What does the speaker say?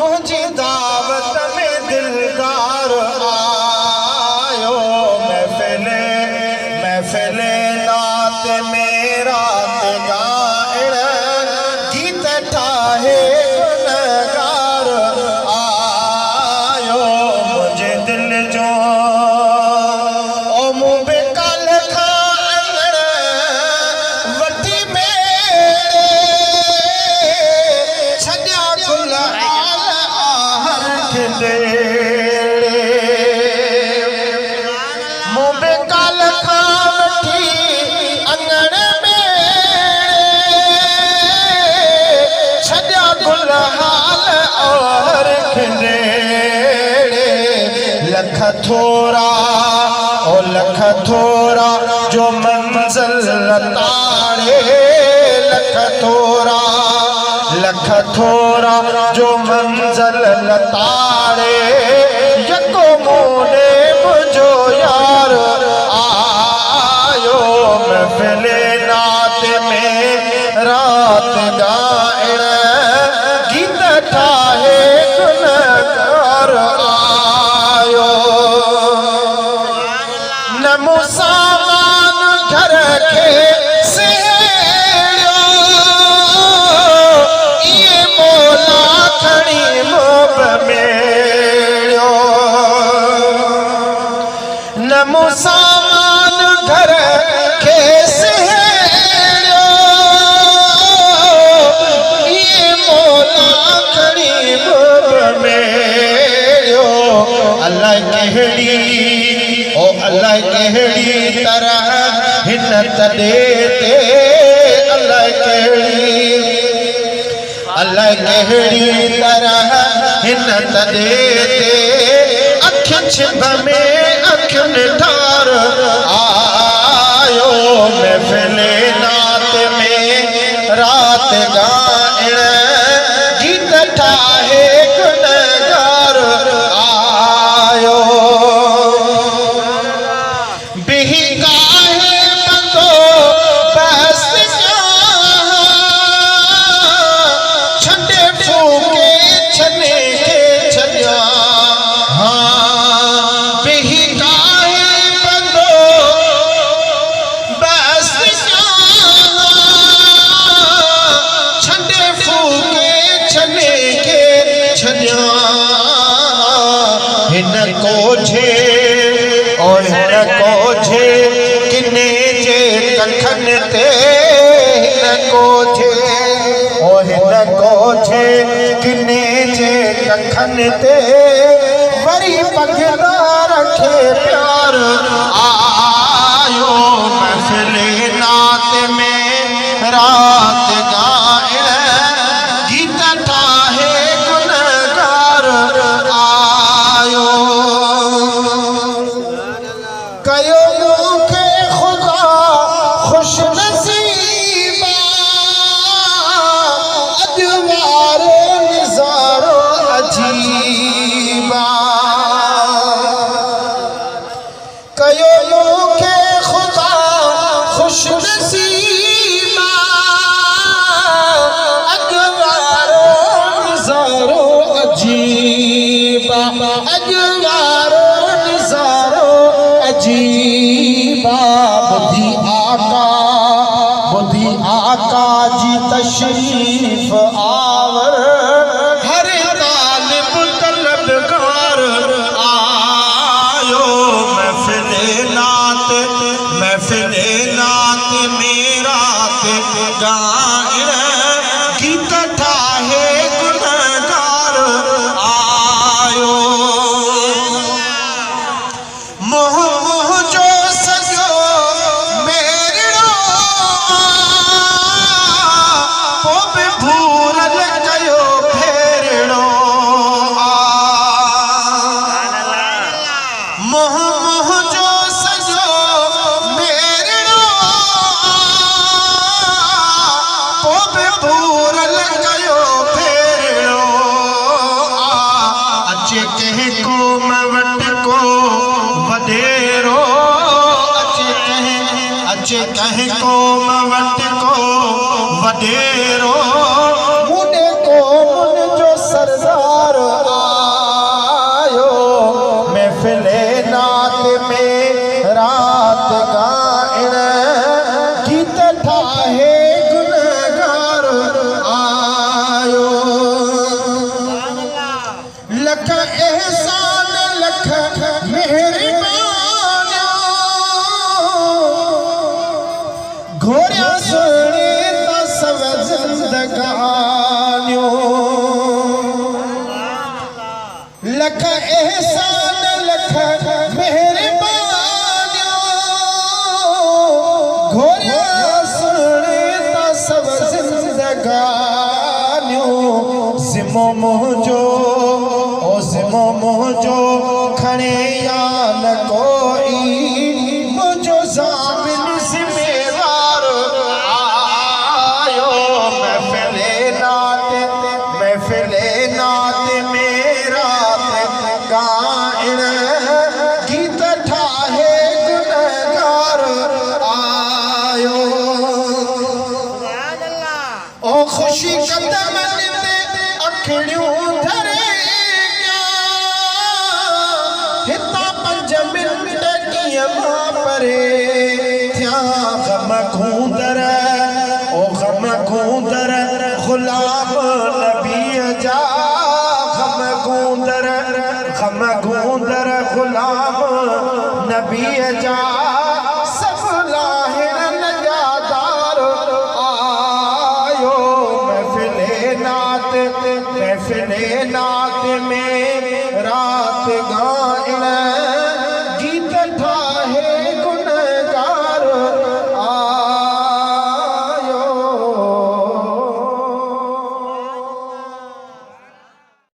मुझी दावत में दिलदार आयो महफिले नात में रात गाइण गीत ठाहे गुनहगार आयो मुझे दिल जो ओ मुँह पे कल खाइण वठी मेरे छॾिया गुल आहर खिंडेड़े मुँह पे कल खावठी अंगण में छॾिया गुल आहर खिंडेड़े लख थोरा ओ लख थोरा जो मंज़िल ताड़े लख थोरा जो मंज़िल ताड़े यको मोने मुझो यार आयो महफिले नात में रात गाइण गीत ठाहे गुनहगार आयो न मुसामान घर के सेड़ियो ये मोला खड़ी मोब मेड़ियो न मुसामान घर के सेड़ियो ये मोला खड़ी मोब मेड़ियो अल्लाह कहड़ी ओ अल्लाह कहड़ी तरह हिन्नत देते अल्लाह कहड़ी तरह हिन्नत देते अखियुनि छिभ में अखियुनि ठार आयो महफिले नात में रात गाइण गीत ठाहे गुनहगार आयो बिही काहे बंदो बस छॾे फूके छने के छॾिया हाँ बिही काहे बंदो बस छॾे फूके छने के छॾिया हिन कोझे ओ हिन कोझे किने जे कखन ते हिन कोझे ओ हिन कोझे किने जे कखन ते वरी पगला रखे प्यार आयो महफिले नात में रात गाइण गीत ठाहे गुनहगार आयो कयो मूंखे खुदा खुश नसीबा अॼु वारो नज़ारो अजीबा कयो मूंखे खुदा खुश नसीबा अॼु वारो नज़ारो अजीबा अॼु वारो नज़ारो अजीबा बुधी आका जी तशरीफ आवर हर तालिब तलबगार आयो महफिले नात में रात गाइण गीत ठाहे गुनहगार आयो मोह जो सजो मेरड़ो पोइ बि भूरल कयो फेरड़ो मोह जो सजो मेरड़ो पोइ बि भूरल कयो फेरड़ो अचे कंहिं क़ौम वटि को वॾेरो अचे कंहिं क़ौम वटि को वॾेरो मुने क़ौम जो सरदार लख एहसान लख मेहरबानियों घोरिया सुने ता सब जिंदगानियों ज़िमो मुंहिंजो ओ ज़िमो मुंहिंजो खणे या न कोई मुंहिंजो ज़ामिन ज़िम्मेवार आयो महफ़िले नात मेरा गाइण गीत ठाहे गुनहगार आयो ओ खुशी कदमन ते अखियूं धरे हिता 5 मिंट कीअं मां परे थिया गम खूंदर ओ गम खूंदर गुलाम नबीअ जा गम खूंदर गुलाम नबीअ जा सब लाहिर नजादार आयो महफ़िले नात में रात गाइण